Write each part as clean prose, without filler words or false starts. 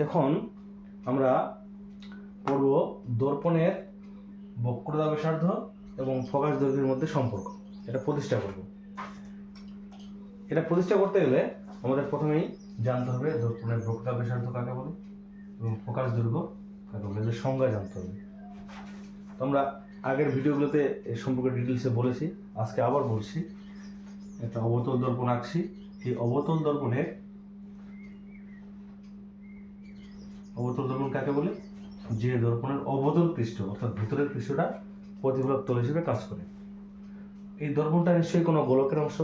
এখন আমরা পড়ব দর্পণের বক্রতা ব্যাসার্ধ এবং ফোকাস দৈর্ঘ্যের মধ্যে সম্পর্ক। এটা প্রতিষ্ঠা করব। এটা প্রতিষ্ঠা করতে গেলে আমাদের প্রথমেই জানতে হবে দর্পণের বক্রতা ব্যাসার্ধ কাকে বলে এবং ফোকাস দৈর্ঘ্য কাকে বলে, এদের সংজ্ঞা জানতে হবে। তো আমরা আগের ভিডিওগুলোতে এর সম্পর্কে ডিটেলসে বলেছি, আজকে আবার বলছি। একটা অবতল দর্পণ আঁকছি। এই অবতল দর্পণ কাকে বলে? যে দর্পণের অবতল পৃষ্ঠ অর্থাৎ ভিতরের পৃষ্ঠটা প্রতিফলক তল হিসেবে কাজ করে। এই দর্পণটা নিশ্চয়ই কোনো গোলকের অংশ।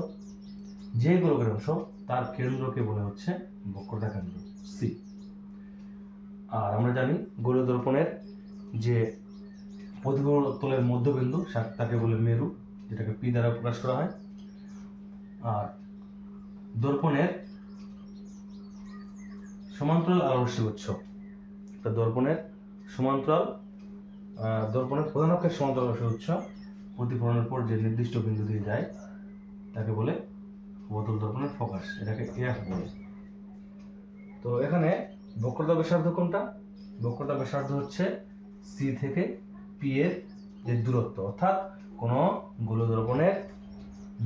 যে গোলকের অংশ তার কেন্দ্রকে বলে হচ্ছে বক্রতা কেন্দ্র সি। আর আমরা জানি গোলীয় দর্পণের যে প্রতিফলক তলের মধ্যবিন্দু তাকে বলে মেরু, যেটাকে পি দ্বারা প্রকাশ করা হয়। আর দর্পণের সমান্তরাল আলোরশ্মি উৎস, দর্পণের প্রধান অক্ষের সমান্তরাল আলোরশ্মি উৎস প্রতিফলনের পর যে নির্দিষ্ট বিন্দু দিয়ে যায় তাকে বলে অবতল দর্পণের ফোকাস, এটাকে এফ বলে। তো এখানে বক্রতা ব্যাসার্ধ কোনটা? বক্রতা ব্যাসার্ধ হচ্ছে সি থেকে পি এর যে দূরত্ব, অর্থাৎ কোনো গোলীয় দর্পণের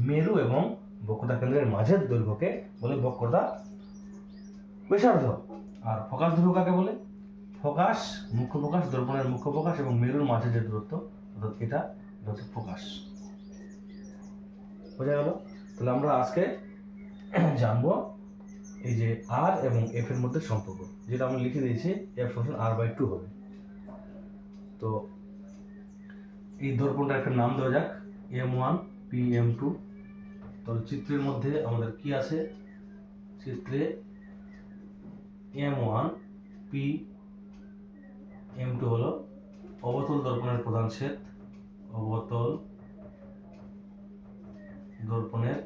মেরু এবং বক্রতা কেন্দ্রের মাঝের দৈর্ঘ্যকে বলে বক্রতা ব্যাসার্ধ। আর ফোকাস দৈর্ঘ্য কাকে বলে? ফোকাস, মুখ্য ফোকাস, দর্পণের মুখ্য ফোকাস এবং মেরুর মাঝে যে দূরত্ব, অর্থাৎ এটা হচ্ছে ফোকাস। বোঝা গেল? তাহলে আমরা আজকে জানবো এই যে আর এবং এফ এর মধ্যে সম্পর্ক, যেটা আমরা লিখে দিয়েছি এফ সমান r/2 হবে। তো এই দর্পণটার একটা নাম দেওয়া যাক, M1 PM2। তাহলে চিত্রের মধ্যে আমাদের কি আছে? চিত্রে M1 PM2 হলো অবতল দর্পণের প্রধান ছেদ, অবতল দর্পণের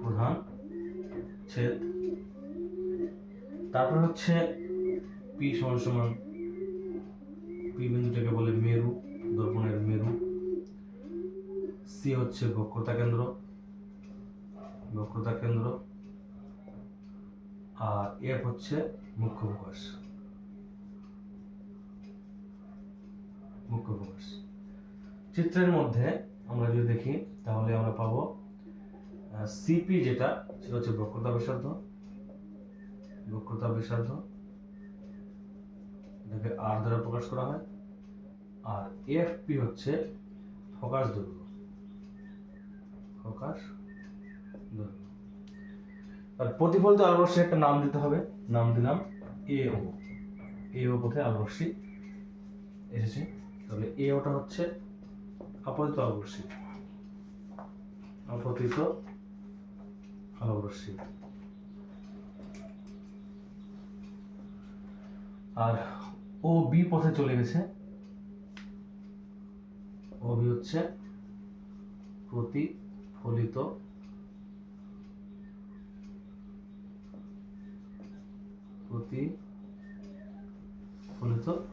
প্রধান ছেদ। তারপর হচ্ছে পি সমান পি বিন্দুটাকে বলে মেরু, দর্পণের মেরু। সি হচ্ছে বক্রতা কেন্দ্র, আর এফ হচ্ছে মুখ্য ফোকাস। চিত্রের মধ্যে আমরা যদি দেখি তাহলে আমরা পাবো সিপি, যেটা সেটা হচ্ছে বক্রতা ব্যাসার্ধ, এটাকে আর দ্বারা প্রকাশ করা হয়। আর এফপি হচ্ছে ফোকাস দৈর্ঘ্য। আর প্রতিফলিত আলোরশ্মির একটা নাম দিতে হবে, নাম দিলাম এও পথে আলোরশ্মি এসেছে। তাহলে এওটা হচ্ছে আপতিত আলোরশ্মি। আর ও বি পথে চলে গেছে, ও বি হচ্ছে প্রতিফলিত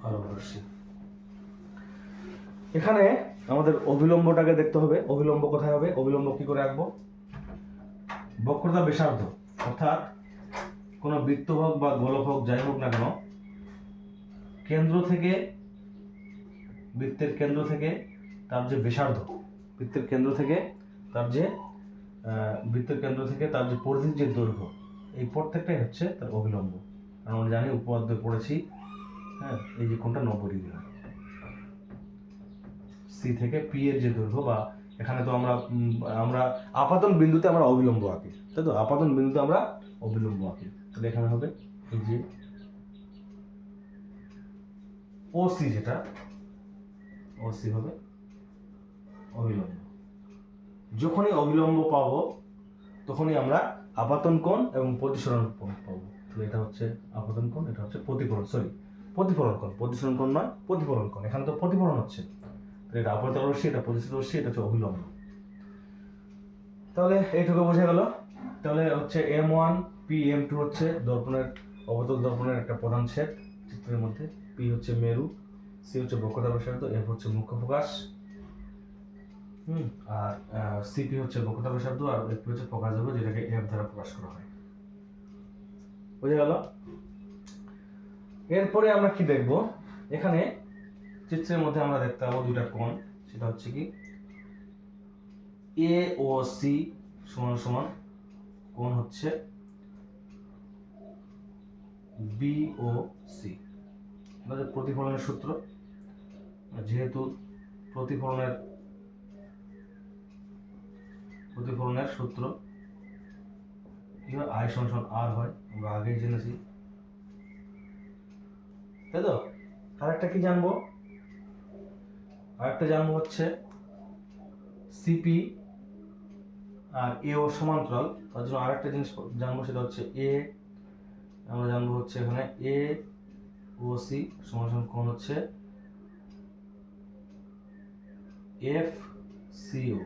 আলোরশ্মি। এখানে আমাদের অভিলম্বটাকে দেখতে হবে। অভিলম্ব কোথায় হবে? অভিলম্ব কি করে আঁকবো? বক্রতা ব্যাসার্ধ, অর্থাৎ কোনো বৃত্ত হোক বা গোলক হোক, যাই হোক না কেন, বৃত্তের কেন্দ্র থেকে তার যে ব্যাসার্ধ, বৃত্তের কেন্দ্র থেকে তার যে পরিধির যে দৈর্ঘ্য, এই প্রত্যেকটাই হচ্ছে তার অভিলম্ব। কারণ আমরা জানি উপপাদ্য পড়েছি, হ্যাঁ, এই যে কোণটা 90 ডিগ্রি হয়। সি থেকে পি এর যে দৈর্ঘ্য, বা এখানে তো আমরা আপাতন বিন্দুতে আমরা অবিলম্ব আঁকি, তাই তো? আপাতন বিন্দুতে আমরা অবিলম্ব আঁকি। তাহলে এখানে হবে এই যে ওসি, যেটা ওসি হবে অবিলম্ব। যখনই অবিলম্ব পাবো তখনই আমরা আপাতন কোণ এবং প্রতিসরণ কোণ পাবো। তাহলে এটা হচ্ছে আপাতন কোণ, এটা হচ্ছে প্রতিফলন কোণ। প্রতিসরণ কোণ নয়, প্রতিফলন কোণ। এখানে তো প্রতিফলন হচ্ছে, এটা আপতিত রশ্মি, এটা প্রতিসরিত রশ্মি, এটা হচ্ছে অভিলম্ব। তাহলে এইটুকু বোঝা গেল। তাহলে হচ্ছে M1 PM2 হচ্ছে অবতল দর্পণের একটা প্রধান ছেদ চিত্রের মধ্যে। পি হচ্ছে মেরু, সি হচ্ছে বক্রতা ব্যাসার্ধ, এফ হচ্ছে মুখ্য ফোকাস, আর সিপি হচ্ছে বক্রতা ব্যাসার্ধ, আর এফপি হচ্ছে ফোকাস দৈর্ঘ্য, যেটাকে এফ দ্বারা প্রকাশ করা হয়। বোঝা গেল? এরপরে আমরা কি দেখব, এখানে চিত্রের মধ্যে আমরা দেখতে পাবো দুইটা কোণ, সেটা হচ্ছে কি এ ও সি সমান সমান কোণ হচ্ছে বি ও সি। এটা হচ্ছে প্রতিফলনের সূত্র। যেহেতু প্রতিফলনের সূত্র কি হয়, আই সমান আর হয়, আমরা আগেই জেনেছি, তাই তো। আরেকটা কি জানবো, হচ্ছে সিপি আর এ ও সমান্তরাল, তার জন্য আরেকটা জিনিস জানবো, সেটা হচ্ছে আমরা জানবো হচ্ছে এখানে এ ও সি সমান সমান কোণ হচ্ছে এফ সিও।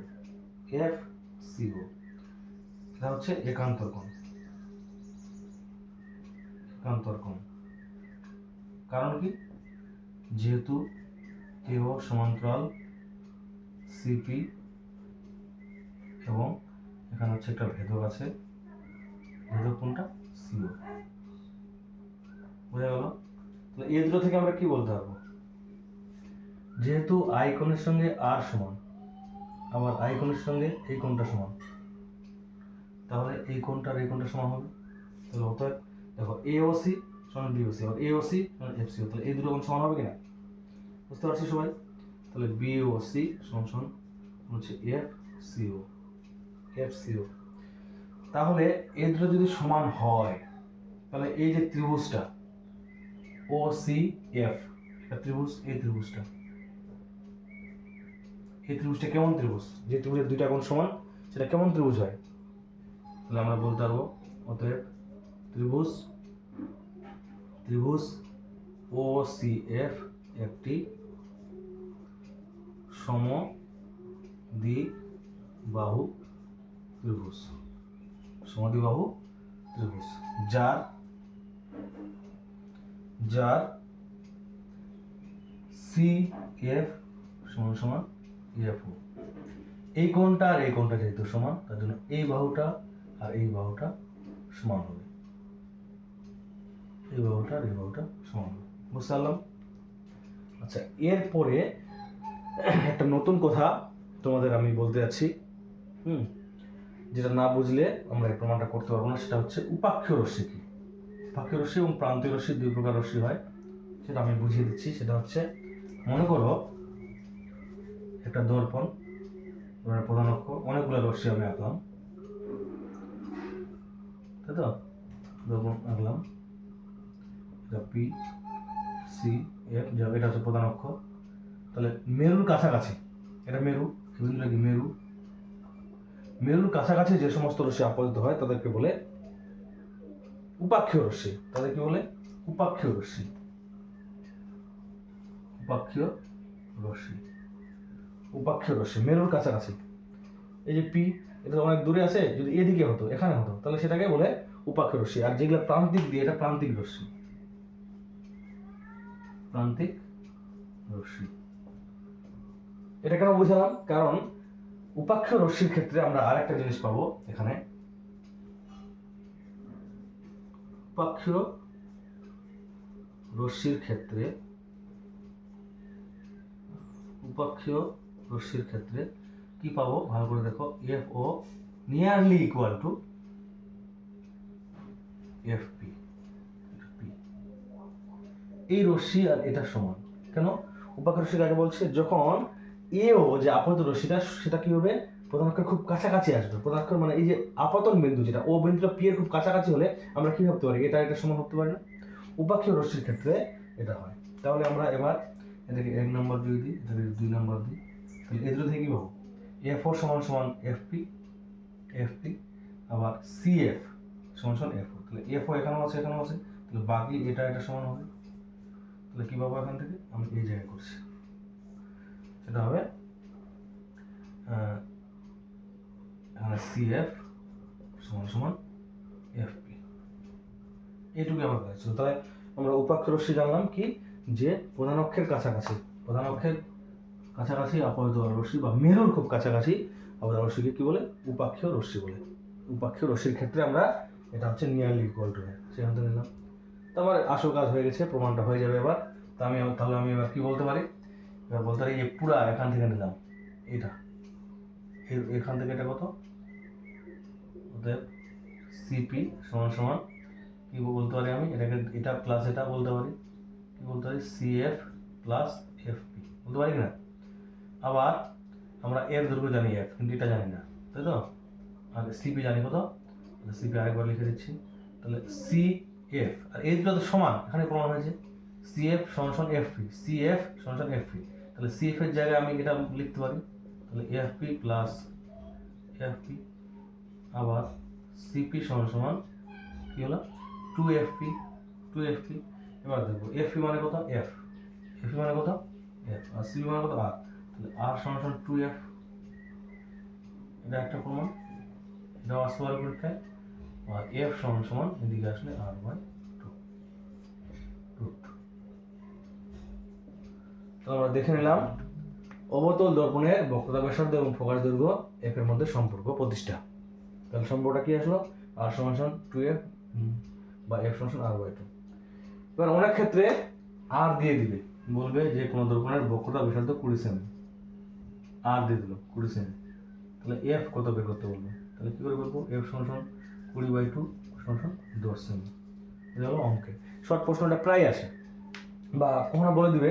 এটা হচ্ছে একান্তর কোণ। কারণ কি, যেহেতু এও সমান্তরাল সিপি এবং এখানে হচ্ছে একটা ভেদক আছে, ভেদক কোণটা সিও। বোঝা গেল? তাহলে এই দুটো থেকে আমরা কি বলতে পারবো, যেহেতু আই কোণের সঙ্গে আর সমান, আবার আই কোণের সঙ্গে এই কোণটা সমান, তাহলে এই কোণটা আর এই কোণটা সমান হবে। তাহলে অতএব দেখো এ ও সি সমান বি ও সি, আর এ ও সি সমান এফ সিও, তাহলে এই দুটো কোণ সমান হবে কিনা, বুঝতে পারছি সবাই? তাহলে বি ও সি সমান সমান হচ্ছে এফ সিও। তাহলে এই দুটো যদি সমান হয়, তাহলে এই যে ত্রিভুজটা ও সি এফ, এটা ত্রিভুজ, এই ত্রিভুজটা কেমন ত্রিভুজ? যে ত্রিভুজের দুইটা কোণ সমান সেটা কেমন ত্রিভুজ হয়? তাহলে আমরা বলতে পারবো অতএব ত্রিভুজ ও সি এফ একটি সমদ্বিবাহু ত্রিভুজ, যার সি এফ সমান সমান এফ ও। এই কোণটা আর এই কোণটা যেহেতু সমান, তার জন্য এই বাহুটা আর এই বাহুটা সমান হবে, বুঝতে পারলাম? আচ্ছা, এরপরে একটা নতুন কথা তোমাদের আমি বলতে যাচ্ছি, যেটা না বুঝলে আমরা এই প্রমাণটা করতে পারবো না, সেটা হচ্ছে উপাক্ষীয় রশ্মি কি। উপাক্ষীয় রশ্মি এবং প্রান্তীয় রশ্মি দুই প্রকার রশ্মি হয়, সেটা আমি বুঝিয়ে দিচ্ছি। সেটা হচ্ছে, মনে করো একটা দর্পণ, প্রধান অক্ষ, অনেকগুলো রশ্মি আমি আঁকলাম, তাই তো, দর্পণ আঁকলাম, এটা পি সি এফ, এটা হচ্ছে প্রধান অক্ষ। তাহলে মেরুর কাছাকাছি, এটা মেরু, মেরুর কাছাকাছি যে সমস্ত রশ্মি আপতিত হয় তাদেরকে বলে উপাক্ষীয় রশ্মি। উপাক্ষীয় রশ্মি মেরুর কাছাকাছি। এই যে পি, এটা অনেক দূরে আছে, যদি এদিকে হতো, এখানে হতো, তাহলে সেটাকে বলে উপাক্ষীয় রশ্মি। আর যেগুলো প্রান্তিক দিয়ে, এটা প্রান্তিক রশ্মি। এটা কেন বুঝালাম? কারণ উপাক্ষীয় রশ্মির ক্ষেত্রে আমরা আরেকটা জিনিস পাবো এখানে, উপাক্ষীয় রশ্মির ক্ষেত্রে কি পাবো, ভালো করে দেখো, F O nearly equal to F P. এই রশ্মি আর এটা সমান কেন? উপাক্ষীয় রশ্মি কাকে বলছে? যখন এও যে আপতিত রশ্মিটা, সেটা কি হবে, প্রধান অক্ষের খুব কাছাকাছি আসবে। প্রধান অক্ষর মানে এই যে আপতন বিন্দু, যেটা ও বিন্দুটা পি এর খুব কাছাকাছি হলে আমরা কি ভাবতে পারি, এটা সমান হতে পারে না? উপাক্ষীয় রশ্মির ক্ষেত্রে এটা হয়। তাহলে আমরা এবার এটাকে 1 নম্বর দিয়ে দিই, এটাকে 2 নম্বর দিই, তাহলে এই দুটো থেকে কি পাবো, এফ ও সমান সমান এফপি, আবার সিএফ সমান সমান এফ ও। তাহলে এফ ও এখানেও আছে, তাহলে বাকি এটা সমান হবে। তাহলে কি পাবো এখান থেকে, আমি এই জায়গায় করছি, সেটা হবে এখানে সিএফ সমান সমান এফপি। এইটুকু আমার কাছে ছিল। তাহলে আমরা উপাক্ষীয় রশ্মি জানলাম কি, যে প্রধান অক্ষের কাছাকাছি আপতিত রশ্মি, বা মেরুর খুব কাছাকাছি আপতিত রশ্মিকে কি বলে, উপাক্ষীয় রশ্মি বলে। উপাক্ষীয় রশ্মির ক্ষেত্রে আমরা এটা হচ্ছে নিয়ারলি ইকুয়াল টু, সেখান থেকে নিলাম। আমার আসল কাজ হয়ে গেছে, প্রমাণটা হয়ে যাবে এবার। তাহলে আমি এবার কি বলতে পারি, এবার বলতে পারি যে পুরা এখান থেকে নিলাম এটা, এখান থেকে এটা কত, অতএব সিপি সমান সমান কি বলতে পারি আমি, এটাকে এটা প্লাস এটা বলতে পারি, কি বলতে পারি সিএফ প্লাস এফপি বলতে পারি কিনা। আবার আমরা এর দৈর্ঘ্য জানি এফ, কিন্তু এটা জানি না, তাই তো। আর সিপি জানি কত, সিপি আরেকবার লিখে দিচ্ছি। তাহলে সি এফ আর এই দুটো তো সমান, এখানে প্রমাণ হয়েছে সিএফ সমান সমান এফপি, সিএফ সমান সমান এফপি। তাহলে সিএফ এর জায়গায় আমি এটা লিখতে পারি, তাহলে এফপি প্লাস এফপি, আবার সিপি সমান সমান কি হলো 2FP 2FP। এবার দেখবো এফপি মানে কত, এফপি মানে কত এফ, আর সিপি মানে কত আর, তাহলে আর সমান সমান 2F। এটা একটা প্রমাণ, এটাও আসতে পারে পরীক্ষায়। আর এফ সমান সমান এদিকে আসলে R/2। তো আমরা দেখে নিলাম অবতল দর্পণের বক্রতা ব্যাসার্ধ এবং ফোকাস দৈর্ঘ্য এফ এর মধ্যে সম্পর্ক প্রতিষ্ঠা। তাহলে সম্পর্কটা কি আসলো, আর সমান সমান 2F বা এফ সমান সমান R/2। এবার অনেক ক্ষেত্রে আর দিয়ে দিবে, বলবে যে কোনো দর্পণের বক্রতা ব্যাসার্ধ 20 সেমি, আর দিয়ে দিল 20 সেমি, তাহলে এফ কত বের করতে বলবে। তাহলে কি করে করবো, এফ সমান সমান 20/2 সমান সমান 10 সেমি। এটা হলো অঙ্কে শর্ট প্রশ্নটা প্রায় আসে। বা কখনো বলে দিবে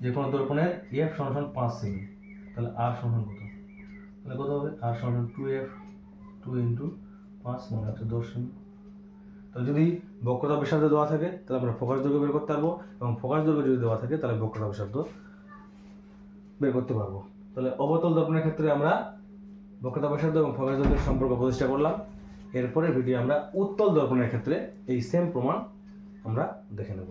যে কোনো দর্পণের এফ সমান সমান 5 সেমি, তাহলে আর সমান কত, তাহলে কত হবে, আর সমান 2F 2 × 5 মানে হচ্ছে 10 সেমি। তাহলে যদি বক্রতা ব্যাসার্ধ দেওয়া থাকে তাহলে আমরা ফোকাস দৈর্ঘ্য বের করতে পারবো, এবং ফোকাস দৈর্ঘ্য যদি দেওয়া থাকে তাহলে বক্রতা ব্যাসার্ধ বের করতে পারবো। তাহলে অবতল দর্পণের ক্ষেত্রে আমরা বক্রতা ব্যাসার্ধ এবং ফোকাস দৈর্ঘ্যের সম্পর্ক প্রতিষ্ঠা করলাম। এরপরে ভিডিও আমরা উত্তল দর্পণের ক্ষেত্রে এই সেম প্রমাণ আমরা দেখে নেব।